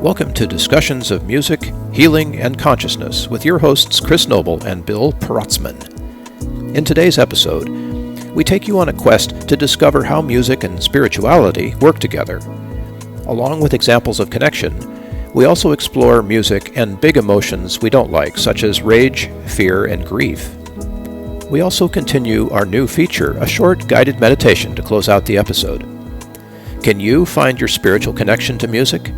Welcome to Discussions of Music, Healing, and Consciousness with your hosts Chris Noble and Bill Perotzman. In today's episode, we take you on a quest to discover how music and spirituality work together. Along with examples of connection, we also explore music and big emotions we don't like, such as rage, fear, and grief. We also continue our new feature, a short guided meditation to close out the episode. Can you find your spiritual connection to music?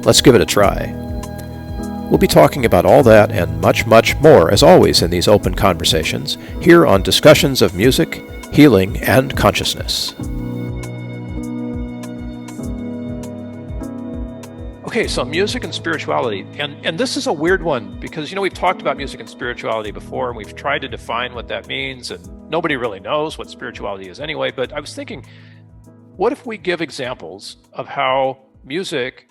Let's give it a try. We'll be talking about all that and much, much more, as always, in these open conversations, here on Discussions of Music, Healing, and Consciousness. Okay, so music and spirituality, and this is a weird one because, we've talked about music and spirituality before, and we've tried to define what that means, and nobody really knows what spirituality is anyway, but I was thinking, what if we give examples of how music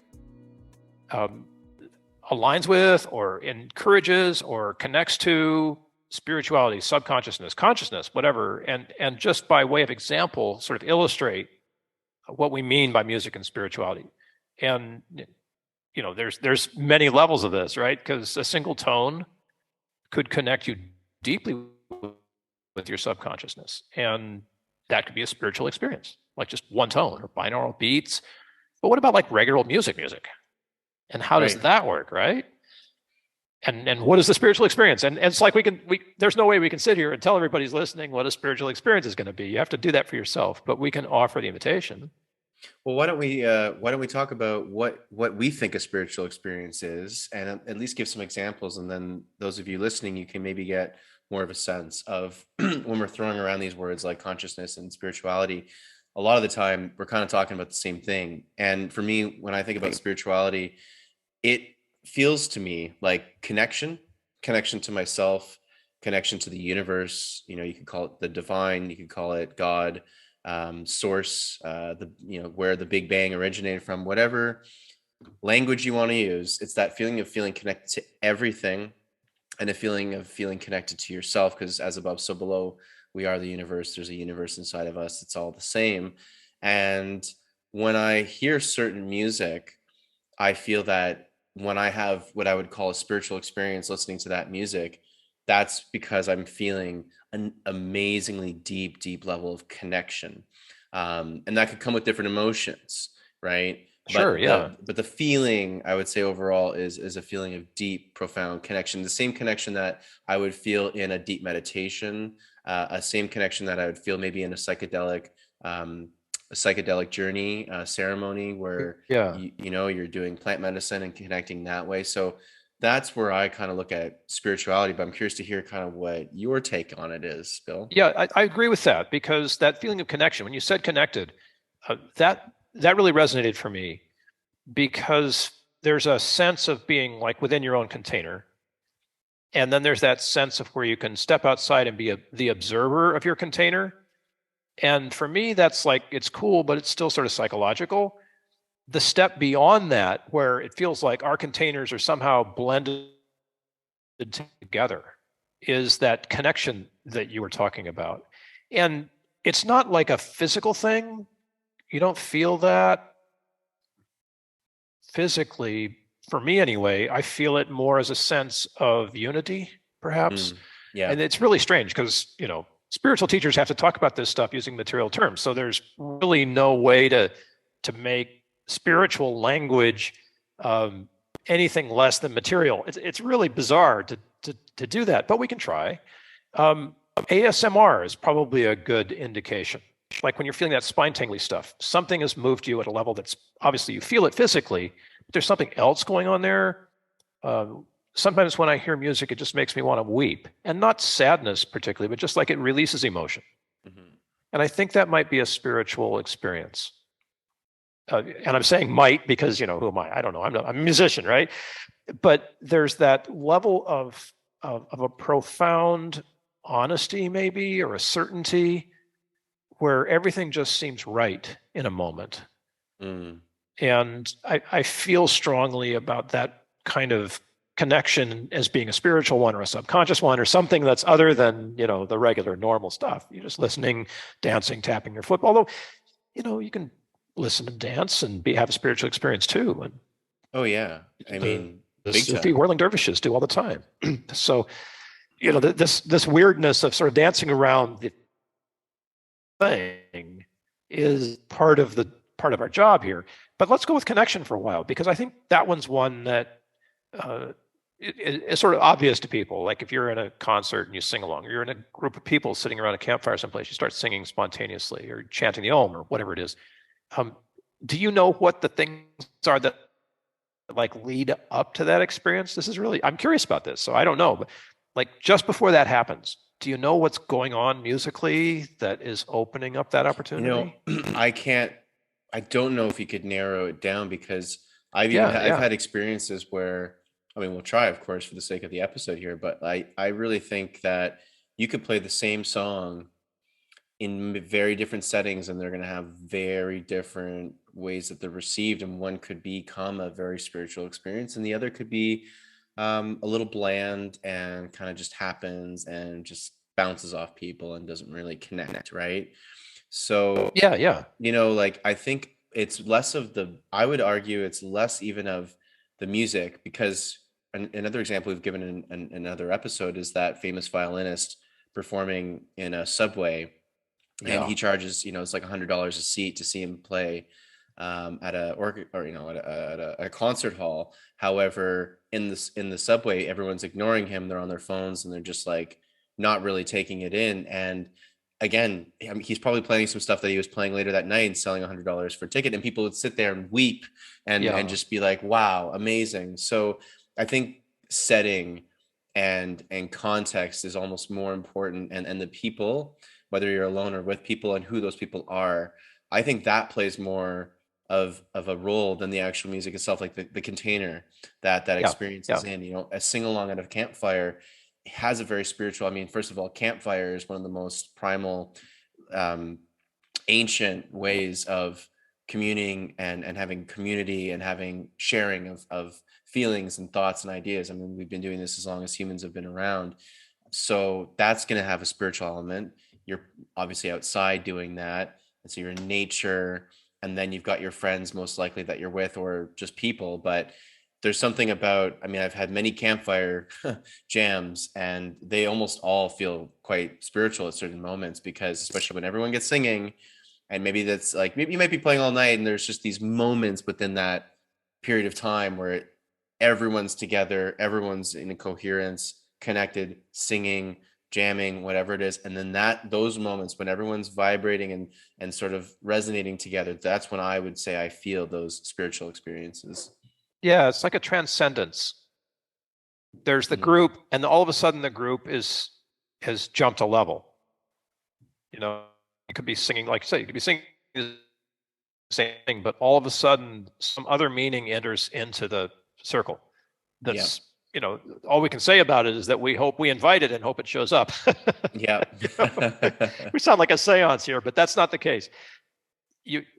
aligns with or encourages or connects to spirituality, subconsciousness, consciousness, whatever, and just by way of example, sort of illustrate what we mean by music and spirituality. And there's many levels of this, right? Because a single tone could connect you deeply with your subconsciousness, and that could be a spiritual experience, like just one tone or binaural beats. But what about like regular old music? And how does that work, right? And what is the spiritual experience? And it's like there's no way we can sit here and tell everybody's listening what a spiritual experience is going to be. You have to do that for yourself, but we can offer the invitation. Well, why don't we talk about what we think a spiritual experience is, and at least give some examples, and then those of you listening, you can maybe get more of a sense of when we're throwing around these words like consciousness and spirituality. A lot of the time, we're kind of talking about the same thing. And for me, when I think about spirituality, it feels to me like connection to myself, connection to the universe. You could call it the divine, you could call it God, source, where the Big Bang originated from, whatever language you want to use. It's that feeling of feeling connected to everything, and a feeling of feeling connected to yourself, because as above, so below, we are the universe. There's a universe inside of us. It's all the same. And when I hear certain music, I feel that when I have what I would call a spiritual experience listening to that music, that's because I'm feeling an amazingly deep level of connection. And that could come with different emotions, right? Sure, yeah. But the feeling, I would say overall, is a feeling of deep, profound connection. The same connection that I would feel in a deep meditation, a same connection that I would feel maybe in a psychedelic journey ceremony where you're doing plant medicine and connecting that way. So that's where I kind of look at spirituality, but I'm curious to hear kind of what your take on it is, Bill. Yeah, I agree with that, because that feeling of connection, when you said connected, that really resonated for me, because there's a sense of being like within your own container. And then there's that sense of where you can step outside and be the observer of your container. And for me, that's like, it's cool, but it's still sort of psychological. The step beyond that, where it feels like our containers are somehow blended together, is that connection that you were talking about. And it's not like a physical thing. You don't feel that physically. For me anyway, I feel it more as a sense of unity, perhaps. Yeah. And it's really strange because, spiritual teachers have to talk about this stuff using material terms. So there's really no way to make spiritual language anything less than material. It's really bizarre to do that, but we can try. ASMR is probably a good indication. Like when you're feeling that spine tingly stuff, something has moved you at a level that's obviously you feel it physically, but there's something else going on there. Sometimes when I hear music, it just makes me want to weep, and not sadness particularly, but just like it releases emotion. Mm-hmm. And I think that might be a spiritual experience. And I'm saying might because, who am I? I don't know. I'm a musician, right? But there's that level of a profound honesty maybe, or a certainty, where everything just seems right in a moment. And I feel strongly about that kind of connection as being a spiritual one or a subconscious one, or something that's other than, the regular normal stuff. You're just listening, dancing, tapping your foot. Although, you can listen and dance and have a spiritual experience too. And Oh yeah. I The, mean, the big Sufi time. whirling dervishes do all the time. So, this weirdness of sort of dancing around the thing is part of our job here. But let's go with connection for a while, because I think that one's one that uh, is sort of obvious to people. Like if you're in a concert and you sing along, or you're in a group of people sitting around a campfire someplace, you start singing spontaneously or chanting the Om or whatever it is. Um, do you know what the things are that like lead up to that experience? This is really, I'm curious about this. So I don't know, but like just before that happens, do you know what's going on musically that is opening up that You know, opportunity? I can't, I don't know if you could narrow it down because Yeah, I've yeah, had experiences where, I mean, we'll try, of course, for the sake of the episode here, but I really think that you could play the same song in very different settings and they're going to have very different ways that they're received. And one could become a very spiritual experience and the other could be a little bland and kind of just happens and just bounces off people and doesn't really connect, right? So, yeah, yeah, like I think it's less of the, I would argue it's less even of the music because another example we've given in another episode is that famous violinist performing in a subway, and yeah. he charges, it's like $100 a seat to see him play at a or at a concert hall. However, in the subway, everyone's ignoring him. They're on their phones and they're just like not really taking it in. And again, I mean, he's probably playing some stuff that he was playing later that night and selling $100 for a ticket, and people would sit there and weep and Yeah. just be like, "Wow, amazing!" So I think setting and context is almost more important, and the people, whether you're alone or with people and who those people are, I think that plays more of a role than the actual music itself, like the container that Yeah. experience is Yeah. in. A sing along at a campfire has a very spiritual, I mean, first of all, campfire is one of the most primal, um, ancient ways of communing and having community and having sharing of feelings and thoughts and ideas. I mean, we've been doing this as long as humans have been around, so that's going to have a spiritual element. You're obviously outside doing that, and so you're in nature, and then you've got your friends most likely that you're with or just people. But there's something about, I mean, I've had many campfire jams and they almost all feel quite spiritual at certain moments, because especially when everyone gets singing, and maybe that's like, maybe you might be playing all night and there's just these moments within that period of time where everyone's together, everyone's in a coherence, connected, singing, jamming, whatever it is. And then those moments when everyone's vibrating and sort of resonating together, that's when I would say I feel those spiritual experiences. Yeah. It's like a transcendence. There's the Mm. group, and all of a sudden the group has jumped a level. You could be singing, like you say, you could be singing the same thing, but all of a sudden some other meaning enters into the circle. Yeah. That's, all we can say about it is that we invite it and hope it shows up. Yeah. You know, we sound like a seance here, but that's not the case.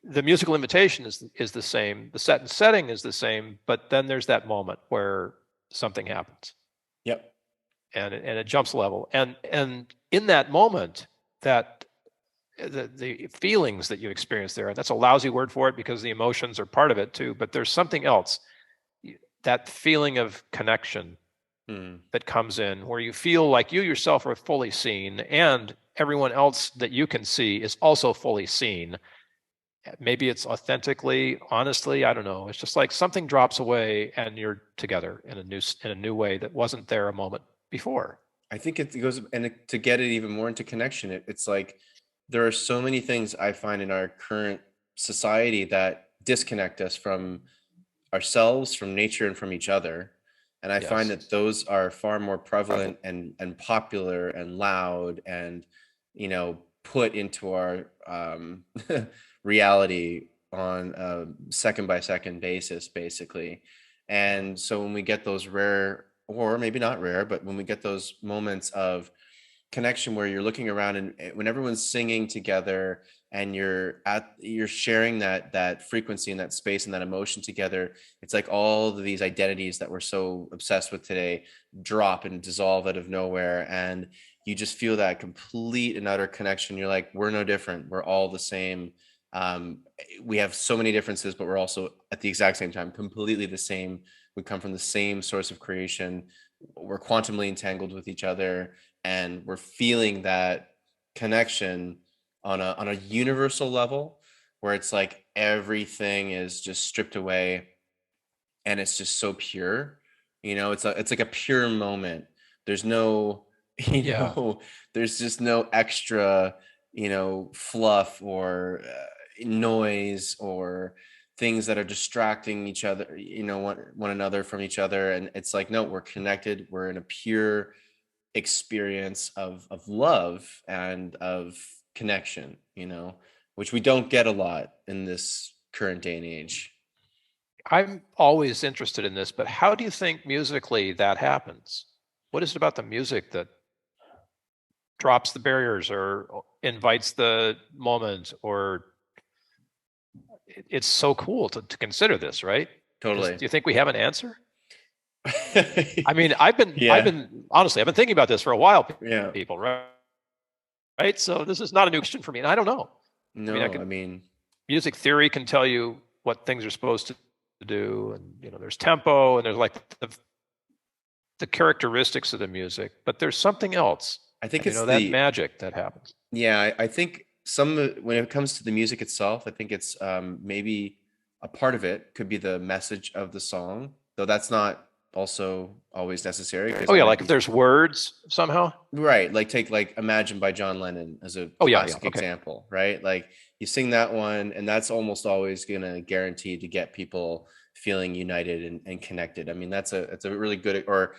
The musical invitation is the same, the set and setting is the same, but then there's that moment where something happens Yep. and it jumps level, and in that moment, that the feelings that you experience there, that's a lousy word for it because the emotions are part of it too, but there's something else, that feeling of connection Mm. that comes in where you feel like you yourself are fully seen and everyone else that you can see is also fully seen. Maybe it's authentically, honestly, I don't know. It's just like something drops away and you're together in a new way that wasn't there a moment before. I think it goes, and to get it even more into connection, it's like there are so many things I find in our current society that disconnect us from ourselves, from nature, and from each other. And I find Yes. that those are far more prevalent and popular and loud and, put into our reality on a second by second basis, basically. And so when we get those rare, or maybe not rare, but when we get those moments of connection where you're looking around and when everyone's singing together and you're sharing that frequency and that space and that emotion together, it's like all of these identities that we're so obsessed with today drop and dissolve out of nowhere, and you just feel that complete and utter connection. You're like, we're no different, we're all the same, We have so many differences, but we're also at the exact same time completely the same. We come from the same source of creation. We're quantumly entangled with each other, and we're feeling that connection on a universal level, where it's like everything is just stripped away, and it's just so pure. It's like a pure moment. There's no you Yeah. know there's just no extra fluff or noise or things that are distracting each other, one another from each other. And it's like, no, we're connected, we're in a pure experience of love and of connection, which we don't get a lot in this current day and age. I'm always interested in this, but how do you think musically that happens? What is it about the music that drops the barriers or invites the moment, or it's so cool to consider this, right? Do Totally. you think we have an answer? I mean, I've Yeah. been honestly, I've been thinking about this for a while, Yeah. people, right? Right. So this is not a new question for me, and I don't know. I mean, No, I mean, music theory can tell you what things are supposed to do, and there's tempo, and there's like the characteristics of the music, but there's something else, I think it's that the magic that happens. yeah, I think when it comes to the music itself, I think it's maybe a part of it could be the message of the song, though that's not also always necessary, because Oh it yeah, might like if be there's words somehow. right. Like take like Imagine by John Lennon as a Oh yeah, classic okay. example, right? Like you sing that one, and that's almost always gonna guarantee to get people feeling united and connected. I mean, it's a really good, or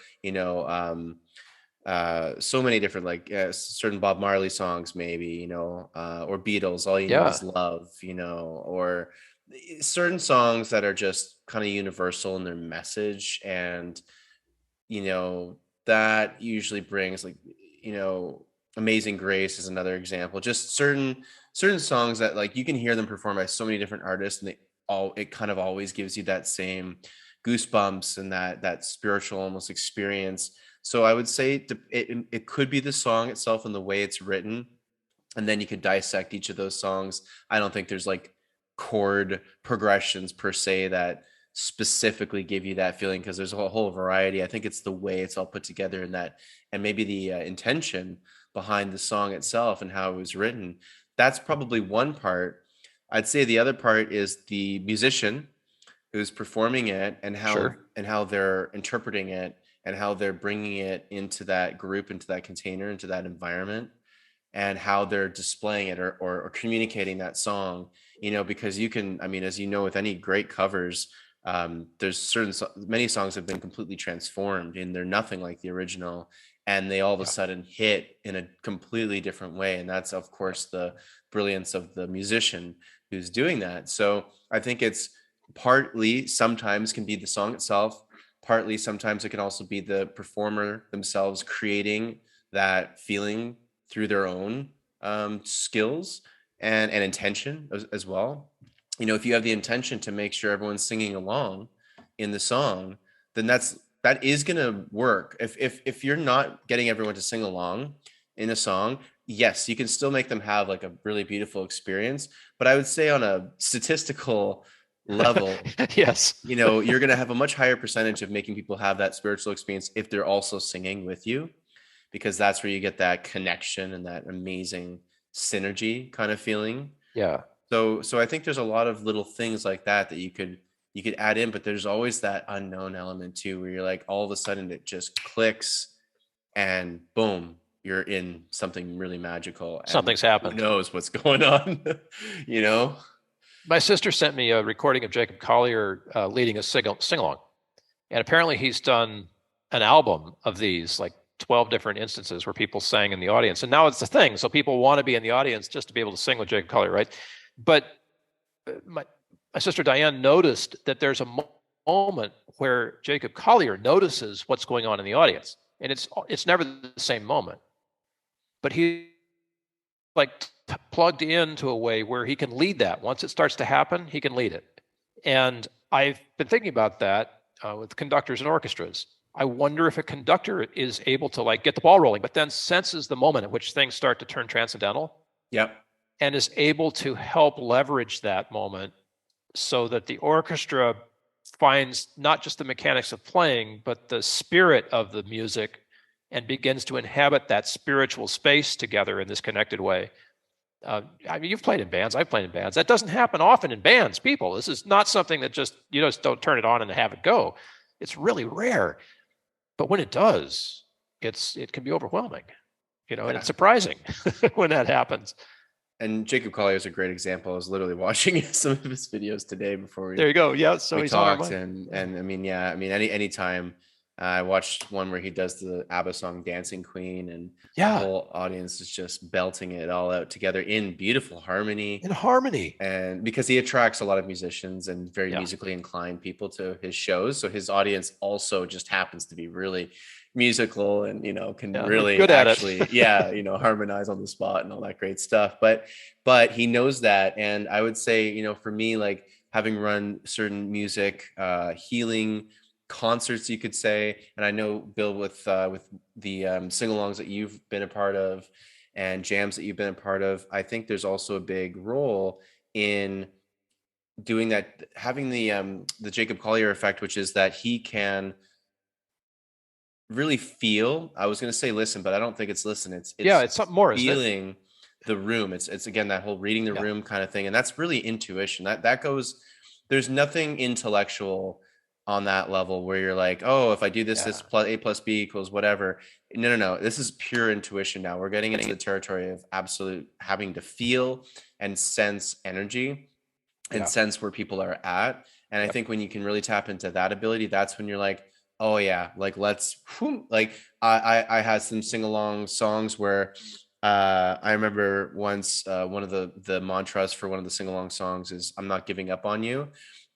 so many different, like certain Bob Marley songs, maybe, or Beatles, All You Need Yeah, Is Love, or certain songs that are just kind of universal in their message. And you know that usually brings, like, Amazing Grace is another example. Just certain songs that, like, you can hear them performed by so many different artists, and it kind of always gives you that same goosebumps and that spiritual almost experience. So I would say it could be the song itself and the way it's written, and then you could dissect each of those songs. I don't think there's like chord progressions per se that specifically give you that feeling, because there's a whole variety. I think it's the way it's all put together, and maybe the intention behind the song itself and how it was written. That's probably one part. I'd say the other part is the musician who's performing it, sure. and how they're interpreting it, and how they're bringing it into that group, into that container, into that environment, and how they're displaying it, or communicating that song. Because you can, I mean, as you know, with any great covers, there's many songs have been completely transformed, and they're nothing like the original, and they all of a Yeah. sudden hit in a completely different way. And that's, of course, the brilliance of the musician who's doing that. So I think it's partly, sometimes can be the song itself, partly sometimes it can also be the performer themselves creating that feeling through their own skills and intention as well. If you have the intention to make sure everyone's singing along in the song, then that is going to work. If you're not getting everyone to sing along in a song, yes, you can still make them have like a really beautiful experience. But I would say on a statistical level, Yes. you're going to have a much higher percentage of making people have that spiritual experience if they're also singing with you, because that's where you get that connection and that amazing synergy kind of feeling. Yeah. So I think there's a lot of little things like that you could add in, but there's always that unknown element too, where you're like, all of a sudden it just clicks, and boom, you're in something really magical, and Something's who happened. knows what's going on, you know? My sister sent me a recording of Jacob Collier leading a sing along, and apparently he's done an album of these, like 12 different instances where people sang in the audience. And now it's a thing. So people want to be in the audience just to be able to sing with Jacob Collier, right? But my sister Diane noticed that there's a moment where Jacob Collier notices what's going on in the audience, and it's never the same moment, but he like plugged into a way where he can lead that. Once it starts to happen, he can lead it. And I've been thinking about that with conductors and orchestras. I wonder if a conductor is able to like get the ball rolling, but then senses the moment at which things start to turn transcendental. Yep. and is able to help leverage that moment so that the orchestra finds not just the mechanics of playing, but the spirit of the music and begins to inhabit that spiritual space together in this connected way. I mean, you've played in bands. I've played in bands. That doesn't happen often in bands, people. This is not something that you just don't turn it on and have it go. It's really rare. But when it does, it can be overwhelming, and it's surprising when that happens. And Jacob Collier is a great example. I was literally watching some of his videos today before there you go. Yeah. So we he's talked, on our mind. and I mean, yeah, I mean, any time I watched one where he does the ABBA song "Dancing Queen," and the whole audience is just belting it all out together in beautiful harmony. In harmony. And because he attracts a lot of musicians and very musically inclined people to his shows, so his audience also just happens to be really musical and can really good actually harmonize on the spot and all that great stuff. But he knows that, and I would say for me, like, having run certain music healing concerts, you could say, and I know, Bill, with the sing-alongs that you've been a part of and jams that you've been a part of, I think there's also a big role in doing that, having the Jacob Collier effect, which is that he can really feel. I was going to say listen, but I don't think it's listen. It's something more, feeling the room. It's again that whole reading the room kind of thing, and that's really intuition. That goes. There's nothing intellectual on that level where you're like, oh, if I do this, this plus A plus B equals whatever. No. This is pure intuition now. We're getting into the territory of absolute having to feel and sense energy and sense where people are at. And I think when you can really tap into that ability, that's when you're like, oh yeah, like let's like I had some sing-along songs where I remember once one of the mantras for one of the sing-along songs is "I'm not giving up on you,"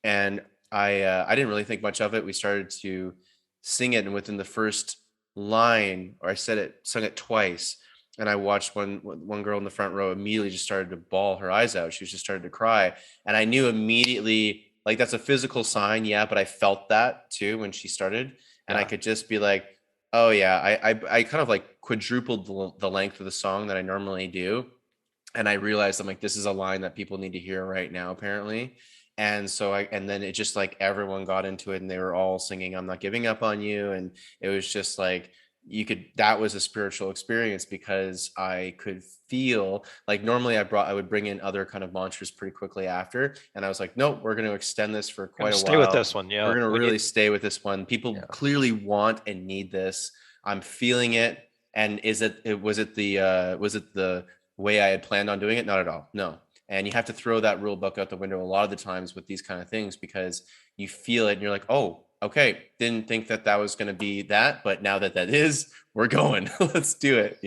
and I didn't really think much of it. We started to sing it, and within the first line, or I sung it twice, and I watched one girl in the front row immediately just started to bawl her eyes out. She just started to cry, and I knew immediately, like, that's a physical sign, but I felt that too when she started, and I could just be like, oh yeah, I kind of like quadrupled the length of the song that I normally do, and I realized I'm like, this is a line that people need to hear right now, apparently. And so and then it just like everyone got into it and they were all singing "I'm not giving up on you," and it was just like that was a spiritual experience because I could feel like normally I would bring in other kind of mantras pretty quickly after, and I was like, nope, we're going to extend this for quite a while. Stay with this one. We're going to really stay with this one. People clearly want and need this. I'm feeling it. And was it the way I had planned on doing it? Not at all. No. And you have to throw that rule book out the window a lot of the times with these kind of things, because you feel it and you're like, oh, okay, didn't think that was going to be that, but now that is, we're going. Let's do it.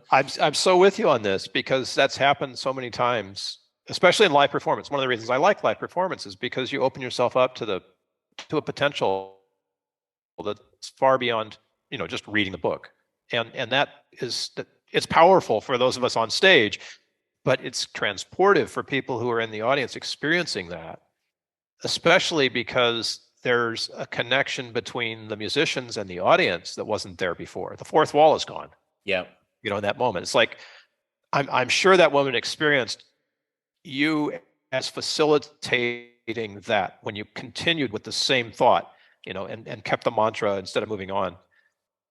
I'm so with you on this, because that's happened so many times, especially in live performance. One of the reasons I like live performance is because you open yourself up to a potential that's far beyond just reading the book, and it's powerful for those of us on stage. But it's transportive for people who are in the audience experiencing that, especially because there's a connection between the musicians and the audience that wasn't there before. The fourth wall is gone. Yeah. In that moment, it's like, I'm sure that woman experienced you as facilitating that when you continued with the same thought, and kept the mantra instead of moving on,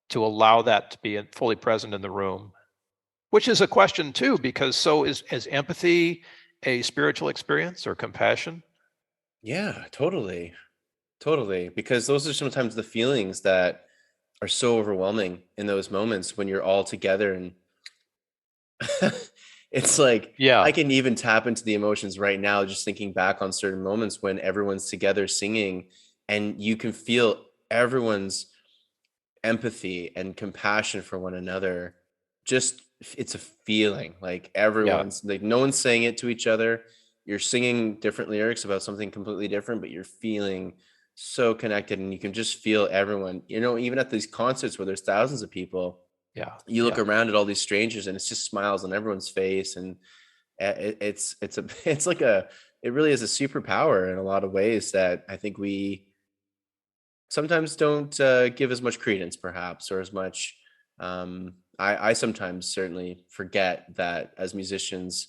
to allow that to be fully present in the room. Which is a question too, because so is empathy a spiritual experience or compassion? Yeah, totally. Because those are sometimes the feelings that are so overwhelming in those moments when you're all together, and it's like, I can even tap into the emotions right now, just thinking back on certain moments when everyone's together singing, and you can feel everyone's empathy and compassion for one another. Just, it's a feeling, like everyone's like, no one's saying it to each other. You're singing different lyrics about something completely different, but you're feeling so connected, and you can just feel everyone, even at these concerts where there's thousands of people, you look around at all these strangers and it's just smiles on everyone's face. And it's it really is a superpower in a lot of ways that I think we sometimes don't give as much credence, perhaps, or as much. I sometimes certainly forget that as musicians,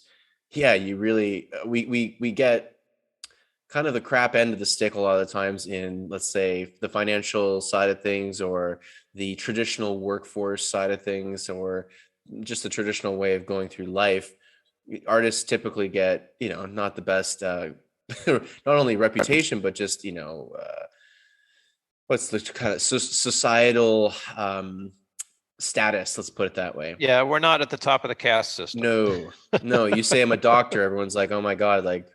Yeah, you really we get kind of the crap end of the stick a lot of the times in, let's say, the financial side of things, or the traditional workforce side of things, or just the traditional way of going through life. Artists typically get, not the best, not only reputation, but just, what's the kind of societal status, let's put it that way. Yeah, we're not at the top of the caste system. No, no, you say I'm a doctor, everyone's like, oh my God, like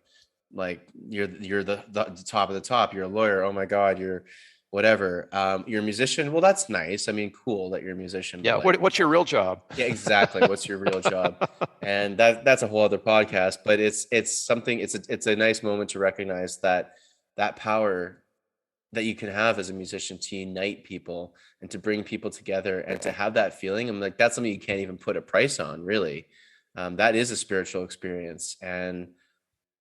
you're the top of the top. You're a lawyer. Oh my God, you're whatever. You're a musician. Well, that's nice. I mean, cool that you're a musician, Yeah, but like, what's your real job? yeah, exactly. What's your real job? And that's a whole other podcast. But it's something. It's a nice moment to recognize that power that you can have as a musician to unite people and to bring people together and to have that feeling. I'm like, that's something you can't even put a price on, really. That is a spiritual experience. And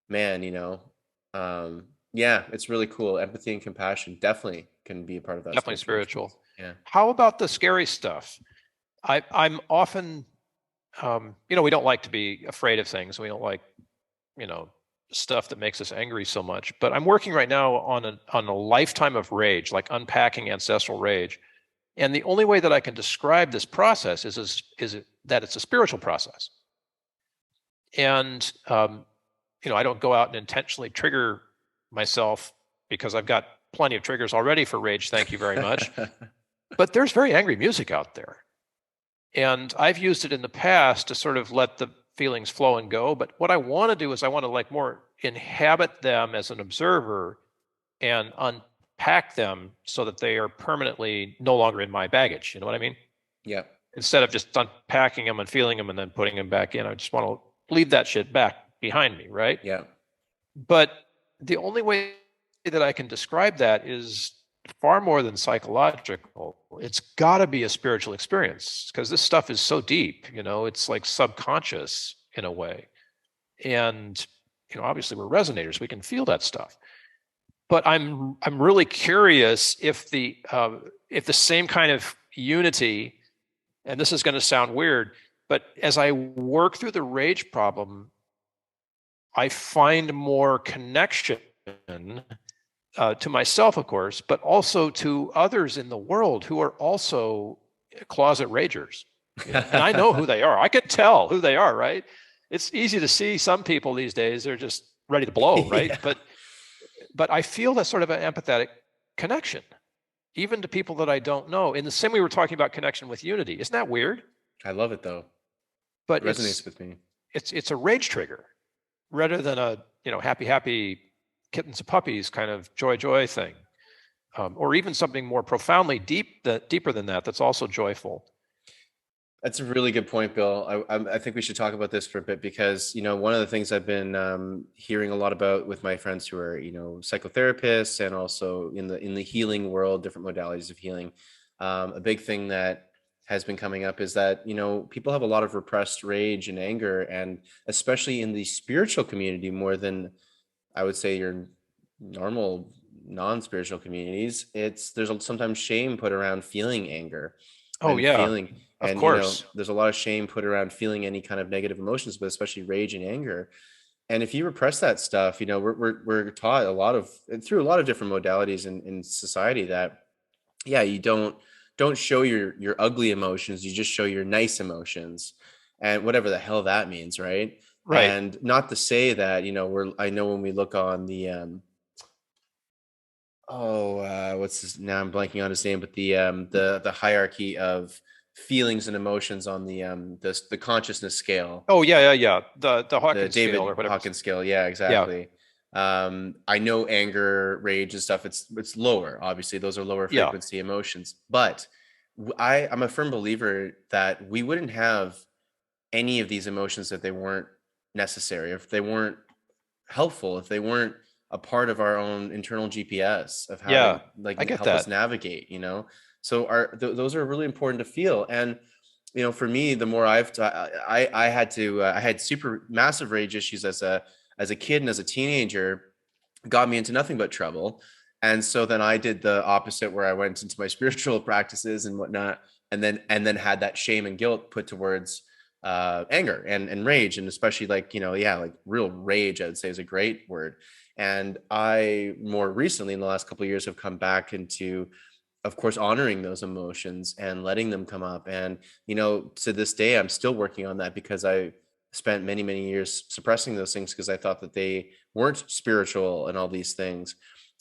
man, yeah, it's really cool. Empathy and compassion definitely can be a part of that Definitely spiritual spiritual. experience. Yeah. How about the scary stuff? I'm often, we don't like to be afraid of things. We don't like, you know, stuff that makes us angry so much. But I'm working right now on a lifetime of rage, like unpacking ancestral rage. And the only way that I can describe this process is that it's a spiritual process. And I don't go out and intentionally trigger myself because I've got plenty of triggers already for rage. Thank you very much. But there's very angry music out there. And I've used it in the past to sort of let the feelings flow and go. But what I want to do is I want to like more inhabit them as an observer and unpack them so that they are permanently no longer in my baggage. You know what I mean? Yeah. Instead of just unpacking them and feeling them and then putting them back in, I just want to leave that shit back behind me, right? Yeah. But the only way that I can describe that is far more than psychological. It's got to be a spiritual experience because this stuff is so deep, it's like subconscious in a way. And, obviously we're resonators, we can feel that stuff. But I'm really curious if the same kind of unity, and this is going to sound weird, but as I work through the rage problem, I find more connection to myself, of course, but also to others in the world who are also closet ragers. And I know who they are. I can tell who they are, right? It's easy to see some people these days, they're just ready to blow, right? Yeah. But I feel that sort of an empathetic connection, even to people that I don't know. In the same way we were talking about connection with unity. Isn't that weird? I love it though. But it resonates with me. It's a rage trigger rather than a, happy kittens and puppies kind of joy thing, or even something more profoundly deeper than that. That's also joyful. That's a really good point, Bill. I think we should talk about this for a bit because, one of the things I've been hearing a lot about with my friends who are, psychotherapists and also in the healing world, different modalities of healing. A big thing that has been coming up is that, people have a lot of repressed rage and anger, and especially in the spiritual community more than I would say your normal non-spiritual communities. There's sometimes shame put around feeling anger. Oh yeah, feeling, of course. There's a lot of shame put around feeling any kind of negative emotions, but especially rage and anger. And if you repress that stuff, we're taught through a lot of different modalities in society that, yeah, you don't show your ugly emotions, you just show your nice emotions, and whatever the hell that means, right? Right. And not to say that, I know when we look on the now I'm blanking on his name, but the hierarchy of feelings and emotions on the consciousness scale. Oh yeah. The Hawkins David scale or whatever. Hawkins scale. Yeah, exactly. Yeah. I know anger, rage and stuff. It's lower. Obviously, those are lower frequency emotions. But I'm a firm believer that we wouldn't have any of these emotions if they weren't necessary, if they weren't helpful, if they weren't a part of our own internal GPS of how to help us navigate, so those are really important to feel. And for me, the more I had super massive rage issues as a kid and as a teenager, got me into nothing but trouble. And so then I did the opposite, where I went into my spiritual practices and whatnot, and then had that shame and guilt put towards anger and rage, and especially like, yeah, like real rage, I would say is a great word. And I more recently in the last couple of years have come back into, of course, honoring those emotions and letting them come up. And, to this day, I'm still working on that because I spent many, many years suppressing those things because I thought that they weren't spiritual and all these things.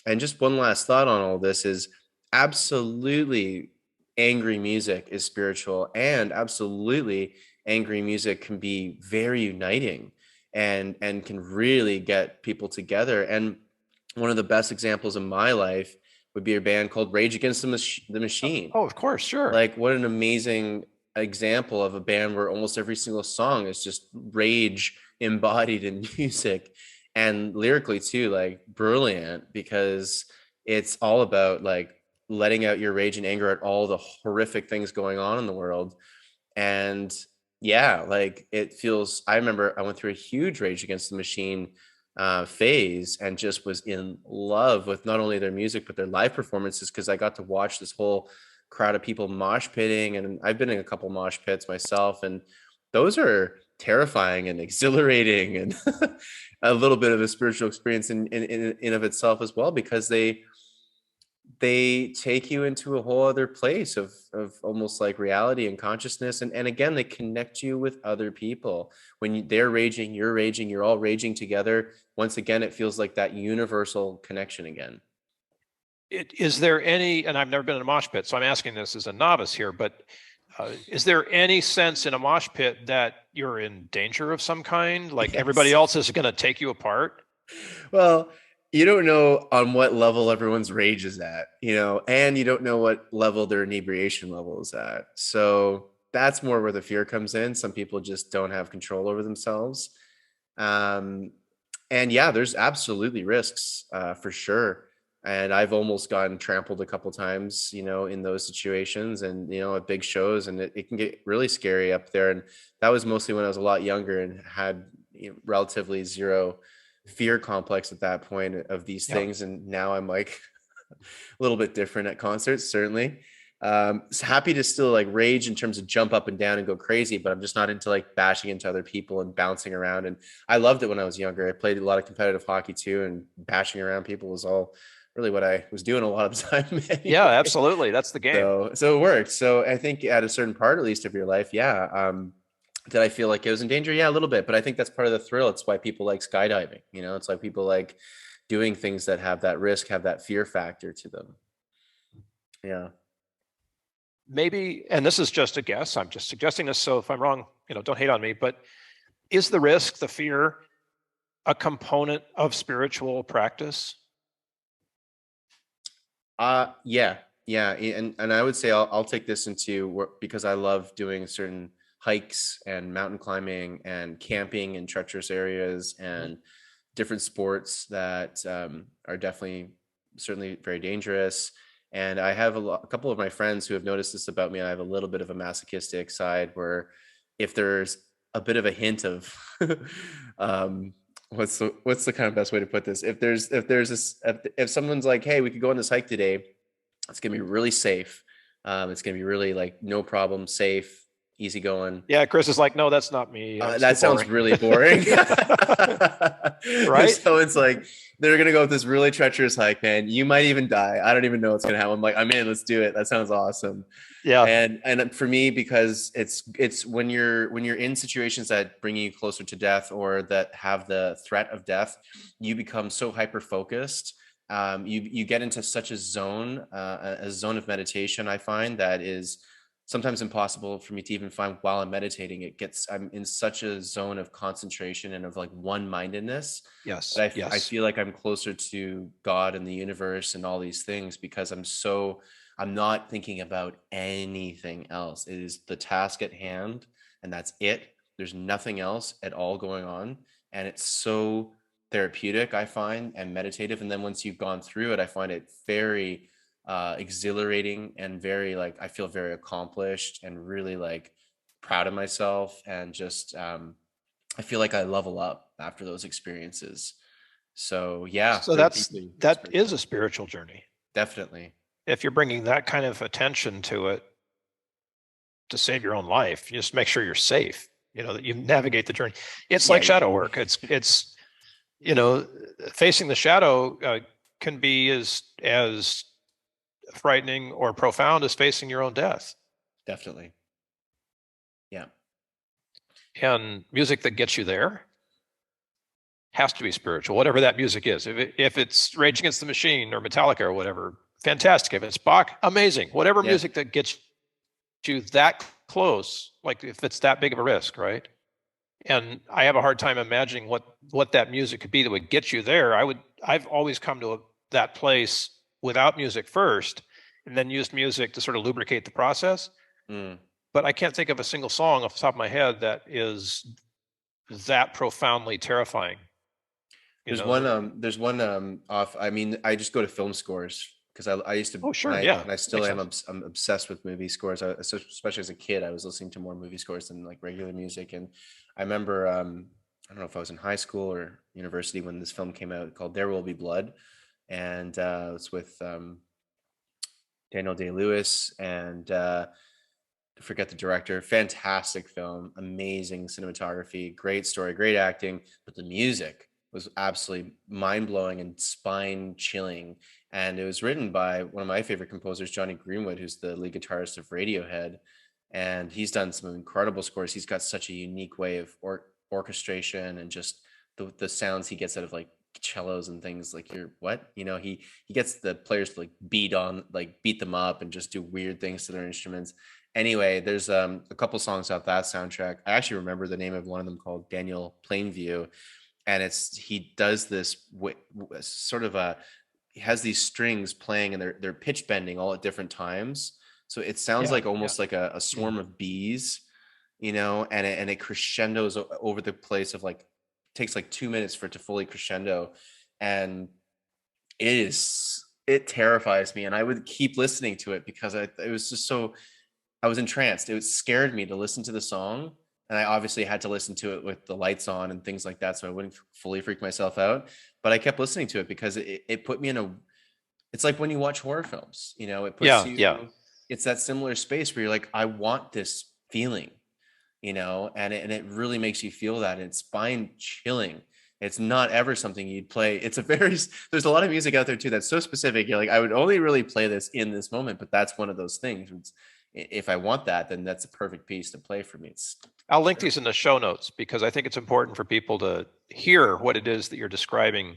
And just one last thought on all this is absolutely angry music is spiritual, and absolutely angry music can be very uniting and can really get people together. And one of the best examples in my life would be a band called Rage Against the Machine. Oh, of course, sure. Like, what an amazing example of a band where almost every single song is just rage embodied in music, and lyrically too, like brilliant, because it's all about like letting out your rage and anger at all the horrific things going on in the world. And yeah, like it feels, I remember I went through a huge Rage Against the Machine phase and just was in love with not only their music but their live performances, because I got to watch this whole crowd of people mosh pitting, and I've been in a couple mosh pits myself, and those are terrifying and exhilarating and a little bit of a spiritual experience in of itself as well, because they take you into a whole other place of almost like reality and consciousness. And again, they connect you with other people. When they're raging, you're all raging together. Once again, it feels like that universal connection again. Is there any, and I've never been in a mosh pit, so I'm asking this as a novice here, but is there any sense in a mosh pit that you're in danger of some kind? Like everybody else is going to take you apart? Well, you don't know on what level everyone's rage is at, and you don't know what level their inebriation level is at. So that's more where the fear comes in. Some people just don't have control over themselves. And yeah, there's absolutely risks for sure. And I've almost gotten trampled a couple times, in those situations, and, at big shows, and it can get really scary up there. And that was mostly when I was a lot younger and had relatively zero fear complex at that point of these things. And now I'm like a little bit different at concerts, certainly. Happy to still like rage in terms of jump up and down and go crazy, but I'm just not into like bashing into other people and bouncing around. And I loved it when I was younger. I played a lot of competitive hockey too, and bashing around people was all really what I was doing a lot of the time. Anyway. Yeah, absolutely. That's the game. So it worked. So I think at a certain part, at least of your life, did I feel like it was in danger? Yeah, a little bit, but I think that's part of the thrill. It's why people like skydiving. It's like people like doing things that have that risk, have that fear factor to them. Yeah. Maybe, and this is just a guess, I'm just suggesting this, so if I'm wrong, don't hate on me, but is the risk, the fear, a component of spiritual practice? Yeah. And I would say I'll take this into work, because I love doing certain hikes and mountain climbing and camping in treacherous areas and different sports that are definitely certainly very dangerous. And I have a couple of my friends who have noticed this about me. I have a little bit of a masochistic side where if there's a bit of a hint of what's the kind of best way to put this? If someone's like, hey, we could go on this hike today, it's gonna be really safe. It's gonna be really like no problem, safe, easy going. Yeah, Chris is like, no, that's not me. That sounds really boring. Right? So it's like they're gonna go with this really treacherous hike, man. You might even die. I don't even know what's gonna happen. I'm like, I'm in. Let's do it. That sounds awesome. Yeah. And for me, because it's when you're in situations that bring you closer to death or that have the threat of death, you become so hyper focused. You get into such a zone of meditation. I find that is sometimes impossible for me to even find while I'm meditating. I'm in such a zone of concentration and of like one-mindedness. Yes. That I feel like I'm closer to God and the universe and all these things, because I'm not thinking about anything else. It is the task at hand, and that's it. There's nothing else at all going on. And it's so therapeutic, I find, and meditative. And then once you've gone through it, I find it very exhilarating and very like, I feel very accomplished and really like proud of myself. And just, I feel like I level up after those experiences. So yeah. So that is a spiritual journey. Definitely. If you're bringing that kind of attention to it to save your own life, you just make sure you're safe. that you navigate the journey. It's Yeah, like shadow work. It's facing the shadow can be as frightening or profound as facing your own death. definitely. Yeah. And music that gets you there has to be spiritual, whatever that music is. If it's Rage Against the Machine or Metallica or whatever, fantastic. If it's Bach, amazing. Whatever Yeah. music that gets you that close, like if it's that big of a risk, right? And I have a hard time imagining what that music could be that would get you there. I've always come to that place without music first, and then used music to sort of lubricate the process. Mm. But I can't think of a single song off the top of my head that is that profoundly terrifying. There's one off. I mean, I just go to film scores because I used to, Oh, sure, yeah, and I still makes am. sense. I'm obsessed with movie scores. Especially as a kid, I was listening to more movie scores than like regular music. And I remember, I don't know if I was in high school or university when this film came out called There Will Be Blood, and it's with Daniel Day-Lewis and I forget the director. Fantastic film, amazing cinematography, great story, great acting, but the music was absolutely mind-blowing and spine-chilling. And it was written by one of my favorite composers, Johnny Greenwood, who's the lead guitarist of Radiohead, and he's done some incredible scores. He's got such a unique way of orchestration and just the sounds he gets out of like cellos and things. Like, you're what, he gets the players to like beat them up and just do weird things to their instruments. Anyway, there's a couple songs off that soundtrack. I actually remember the name of one of them, called Daniel Plainview, and he does this sort of he has these strings playing and they're pitch bending all at different times, so it sounds like almost like a swarm of bees, and it crescendos over the place of like, takes like 2 minutes for it to fully crescendo, and it terrifies me, and I would keep listening to it because it was just so, I was entranced. It scared me to listen to the song. And I obviously had to listen to it with the lights on and things like that, so I wouldn't fully freak myself out. But I kept listening to it because it put me it's like when you watch horror films, it puts Yeah, you, yeah. it's that similar space where you're like, I want this feeling, and it really makes you feel that. It's spine chilling. It's not ever something you'd play. There's a lot of music out there too that's so specific. You're like, I would only really play this in this moment, but that's one of those things. If I want that, then that's a perfect piece to play for me. I'll link these in the show notes because I think it's important for people to hear what it is that you're describing,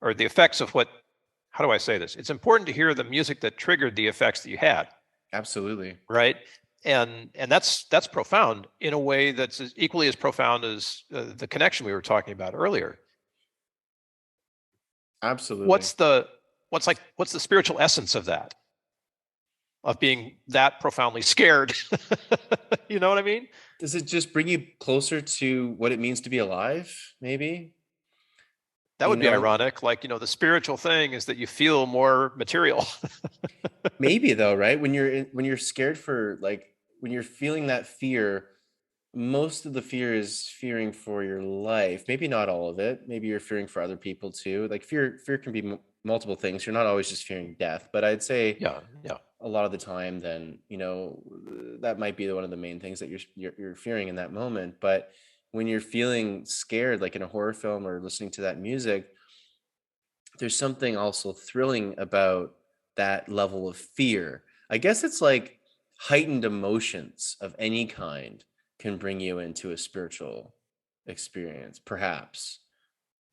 or the effects of how do I say this? It's important to hear the music that triggered the effects that you had. Absolutely. Right. And that's profound in a way that's equally as profound as the connection we were talking about earlier. Absolutely. What's the spiritual essence of that? Of being that profoundly scared. You know what I mean? Does it just bring you closer to what it means to be alive? Maybe that would be ironic. Like, the spiritual thing is that you feel more material. Maybe though, right? When you're scared for, like, when you're feeling that fear, most of the fear is fearing for your life. Maybe not all of it. Maybe you're fearing for other people too. Like, fear can be multiple things. You're not always just fearing death, but I'd say yeah. A lot of the time, then that might be one of the main things that you're fearing in that moment. But when you're feeling scared, like in a horror film or listening to that music, there's something also thrilling about that level of fear. I guess it's like heightened emotions of any kind can bring you into a spiritual experience, perhaps.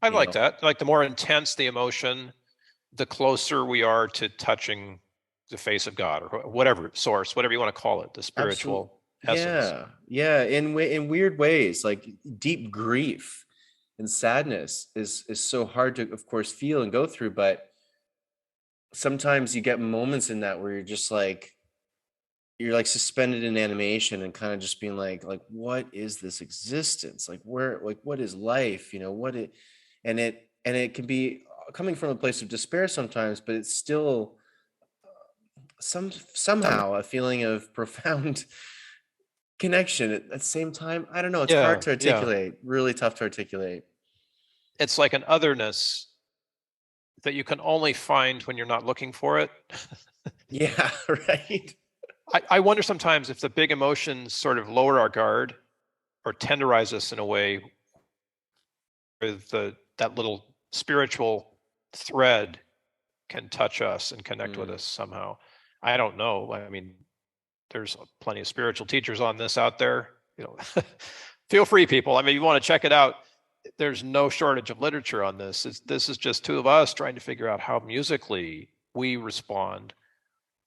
I like that. Like, the more intense the emotion, the closer we are to touching the face of God, or whatever source, whatever you want to call it, the spiritual essence. Yeah. In weird ways, like deep grief and sadness is so hard to, of course, feel and go through. But sometimes you get moments in that where you're like suspended in animation and kind of just being like, what is this existence? Like, what is life? And it can be coming from a place of despair sometimes, but it's still somehow a feeling of profound connection at the same time. I don't know. It's hard to articulate. Really tough to articulate. It's like an otherness that you can only find when you're not looking for it. Yeah, right. I wonder sometimes if the big emotions sort of lower our guard or tenderize us in a way with that little spiritual thread can touch us and connect with us somehow. I don't know. I mean, there's plenty of spiritual teachers on this out there. Feel free, people. I mean, you want to check it out. There's no shortage of literature on this. This is just two of us trying to figure out how musically we respond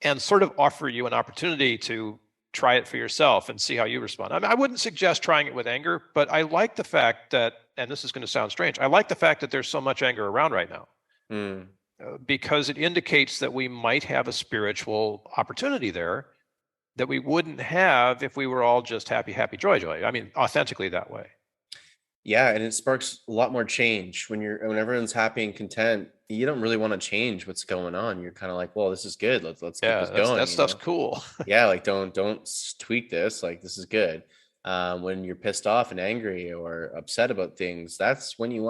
and sort of offer you an opportunity to try it for yourself and see how you respond. I mean, I wouldn't suggest trying it with anger, but I like the fact that, and this is going to sound strange, I like the fact that there's so much anger around right now, because it indicates that we might have a spiritual opportunity there that we wouldn't have if we were all just happy, happy, joy, joy. I mean, authentically that way. Yeah, and it sparks a lot more change when everyone's happy and content. You don't really want to change what's going on. You're kind of like, well, this is good. Let's keep this going. That stuff's cool. Yeah, like don't tweak this. Like, this is good. When you're pissed off and angry or upset about things, that's when you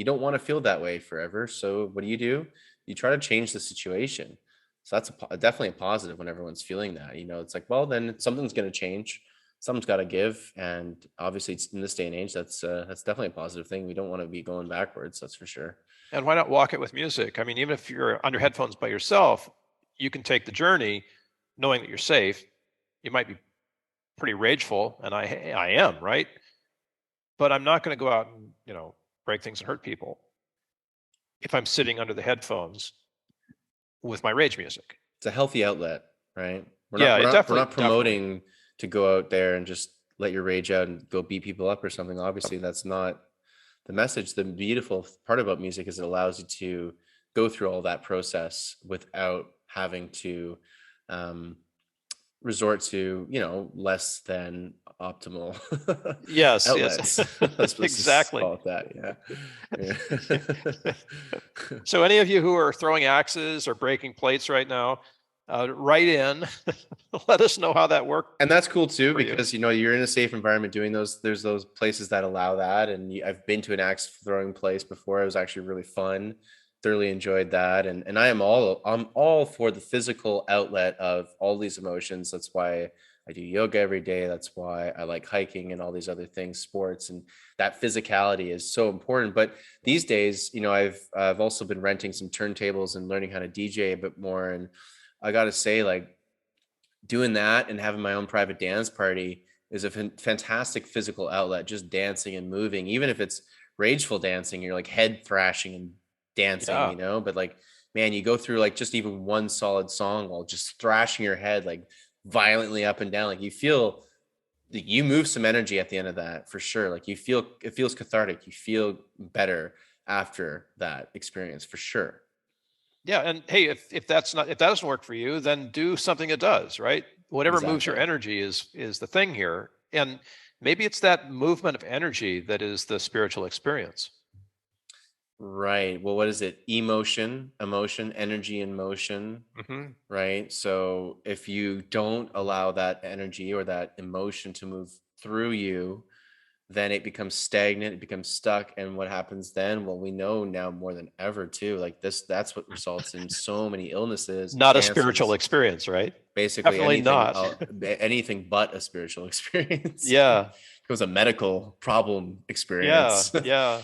don't want to feel that way forever. So what do? You try to change the situation. So that's definitely a positive when everyone's feeling that. It's like, well, then something's going to change. Something's got to give, and obviously it's in this day and age, that's definitely a positive thing. We don't want to be going backwards, that's for sure. And why not walk it with music? I mean, even if you're on your headphones by yourself, you can take the journey knowing that you're safe. You might be pretty rageful, and I am, right? But I'm not going to go out and break things and hurt people if I'm sitting under the headphones with my rage music. It's a healthy outlet, right? We're not promoting to go out there and just let your rage out and go beat people up or something. Obviously, that's not the message. The beautiful part about music is it allows you to go through all that process without having to resort to, less than optimal yes outlets. Yes. Exactly. Call it that. Yeah. So any of you who are throwing axes or breaking plates right now, write in. Let us know how that worked. And that's cool too, because you're in a safe environment doing those. There's those places that allow that, and I've been to an axe throwing place before. It was actually really fun. Thoroughly enjoyed that, and I'm all for the physical outlet of all these emotions. That's why I do yoga every day. That's why I like hiking and all these other things, sports, and that physicality is so important. But these days, I've also been renting some turntables and learning how to DJ a bit more, and I got to say, like, doing that and having my own private dance party is a fantastic physical outlet, just dancing and moving, even if it's rageful dancing, you're like head thrashing and dancing, but like, man, you go through like just even one solid song while just thrashing your head like violently up and down. Like, you move some energy at the end of that for sure. Like, it feels cathartic. You feel better after that experience for sure. Yeah. And hey, if that doesn't work for you, then do something that does, right? Whatever moves your energy is the thing here. And maybe it's that movement of energy that is the spiritual experience. Right. Well, what is it? Emotion, energy in motion. Mm-hmm. Right. So if you don't allow that energy or that emotion to move through you, then it becomes stagnant, it becomes stuck. And what happens then? Well, we know now more than ever too, like that's what results in so many illnesses. Not cancers. A spiritual experience, right? Basically, definitely not. Anything but a spiritual experience. Yeah. It was a medical problem experience. Yeah.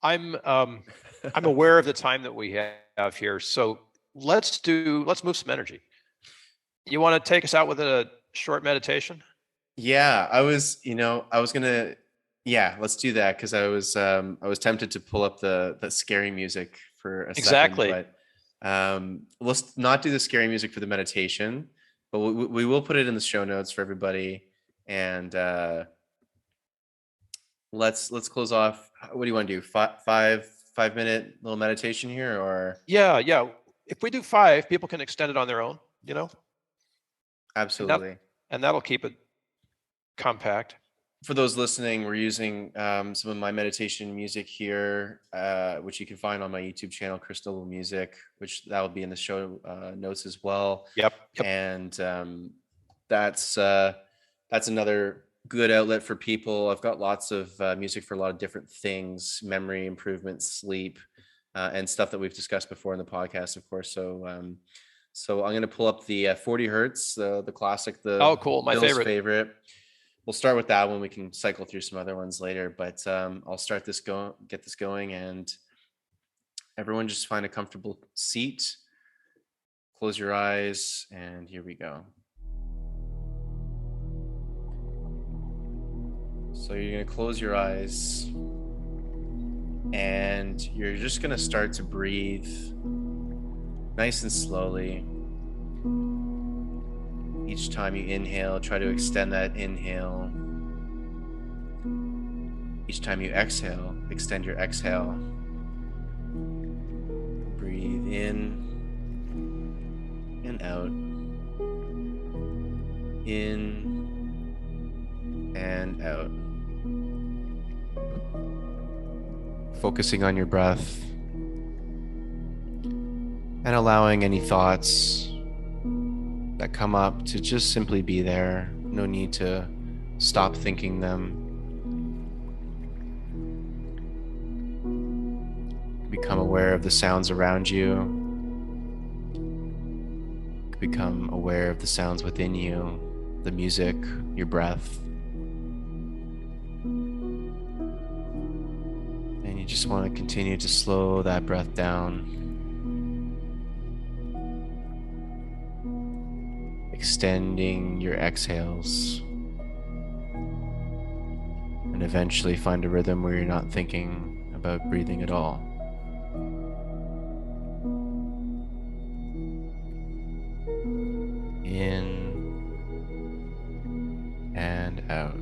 I'm aware of the time that we have here. So let's move some energy. You want to take us out with a short meditation? Yeah, let's do that, because I was tempted to pull up the scary music for a second, but let's not do the scary music for the meditation, but we will put it in the show notes for everybody. And let's close off. What do you want to do? 5-minute little meditation here, or? Yeah. If we do 5, people can extend it on their own, Absolutely. And that'll keep it compact. For those listening, we're using some of my meditation music here, which you can find on my YouTube channel, Crystal Music, which that will be in the show notes as well. Yep. And that's another good outlet for people. I've got lots of music for a lot of different things: memory improvement, sleep, and stuff that we've discussed before in the podcast, of course. So I'm going to pull up the 40 hertz, the classic, cool, my Bill's favorite. we'll start with that one. We can cycle through some other ones later, but I'll get this going, and everyone just find a comfortable seat, close your eyes, and here we go. So you're going to close your eyes, and you're just going to start to breathe nice and slowly. Each time you inhale, try to extend that inhale. Each time you exhale, extend your exhale. Breathe in and out. In and out. Focusing on your breath and allowing any thoughts that come up to just simply be there. No need to stop thinking them. Become aware of the sounds around you. Become aware of the sounds within you, the music, your breath. And you just want to continue to slow that breath down. Extending your exhales, and eventually find a rhythm where you're not thinking about breathing at all. In and out.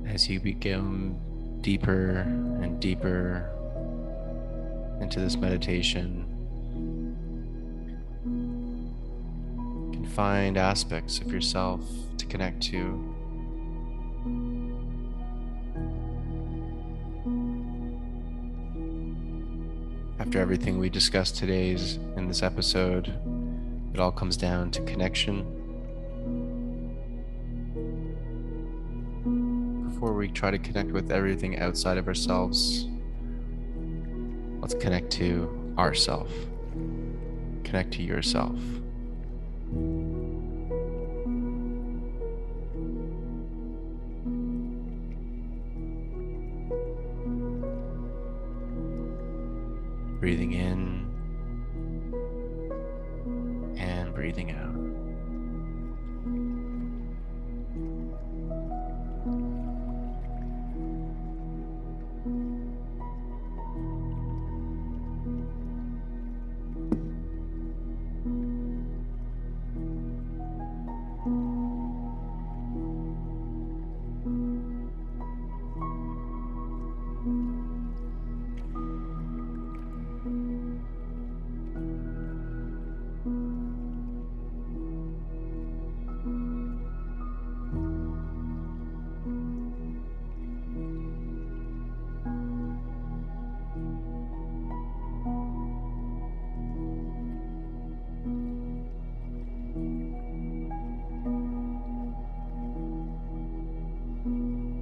As you become deeper and deeper into this meditation, you can find aspects of yourself to connect to. After everything we discussed today in this episode, it all comes down to connection. Before we try to connect with everything outside of ourselves, let's connect to ourself. Connect to yourself. Breathing in and breathing out.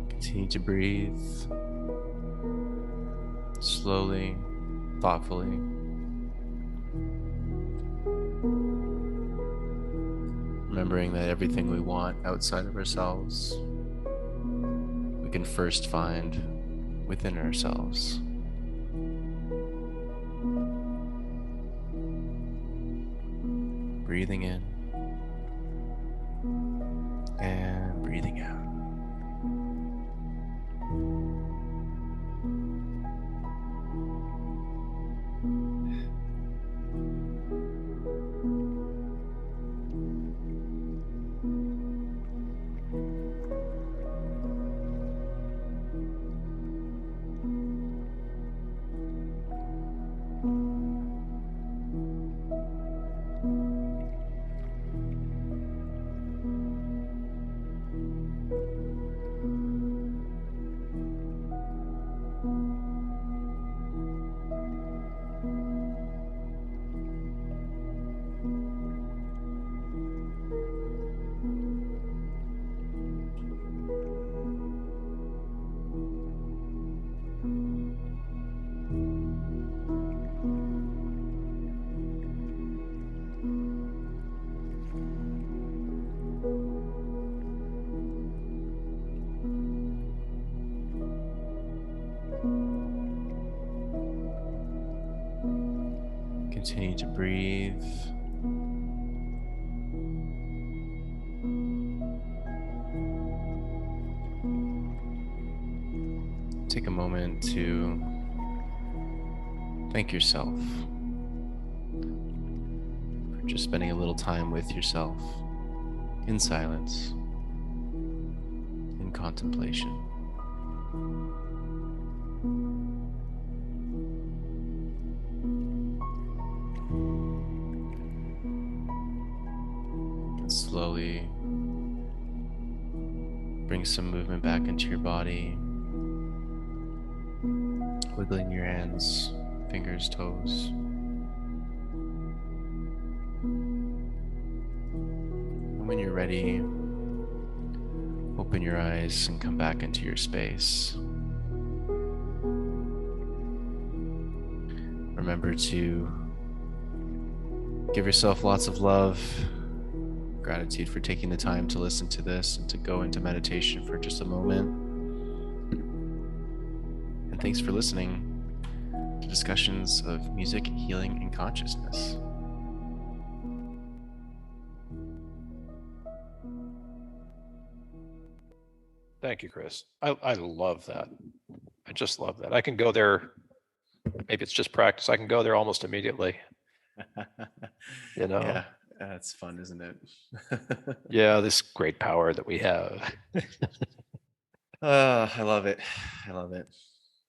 Continue to breathe slowly, thoughtfully. Remembering that everything we want outside of ourselves, we can first find within ourselves. Breathing in and breathing out. Continue to breathe. Take a moment to thank yourself for just spending a little time with yourself in silence, in contemplation. And slowly bring some movement back into your body. Wiggling your hands, fingers, toes. And when you're ready, open your eyes and come back into your space. Remember to give yourself lots of love, gratitude for taking the time to listen to this and to go into meditation for just a moment. And thanks for listening to discussions of music, healing, and consciousness. Thank you, Chris. I love that. I just love that. I can go there. Maybe it's just practice. I can go there almost immediately. Yeah, that's fun, isn't it? Yeah, this great power that we have. I love it. I love it.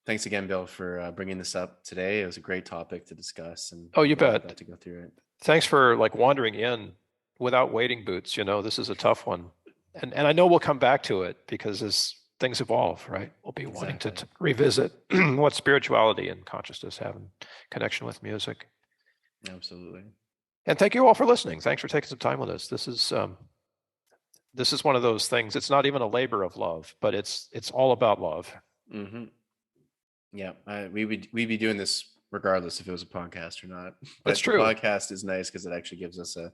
Thanks again, Bill, for bringing this up today. It was a great topic to discuss, and Oh, you glad bet. to go through it. Thanks for wandering in without wading boots. This is a tough one. And I know we'll come back to it because as things evolve, right? We'll be wanting to revisit what spirituality and consciousness have in connection with music. Absolutely. And thank you all for listening. Thanks for taking some time with us. This is one of those things. It's not even a labor of love, but it's all about love. Mm-hmm. Yeah, we'd be doing this regardless if it was a podcast or not. But That's true. The podcast is nice because it actually gives us a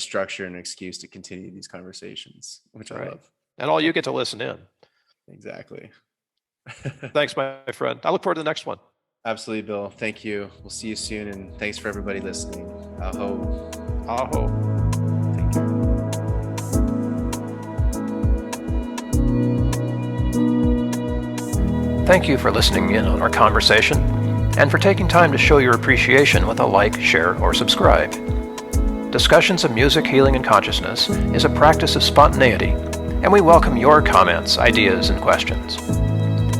structure and an excuse to continue these conversations, which I love. And all you get to listen in. Exactly. Thanks, my friend. I look forward to the next one. Absolutely, Bill. Thank you. We'll see you soon, and thanks for everybody listening. Aho. Aho. Thank you. Thank you for listening in on our conversation and for taking time to show your appreciation with a like, share, or subscribe. Discussions of Music, Healing, and Consciousness is a practice of spontaneity, and we welcome your comments, ideas, and questions.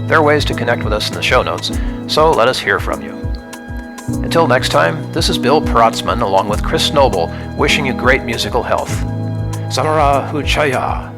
There are ways to connect with us in the show notes, so let us hear from you. Until next time, this is Bill Protzman along with Chris Noble wishing you great musical health. Samara Huchaya.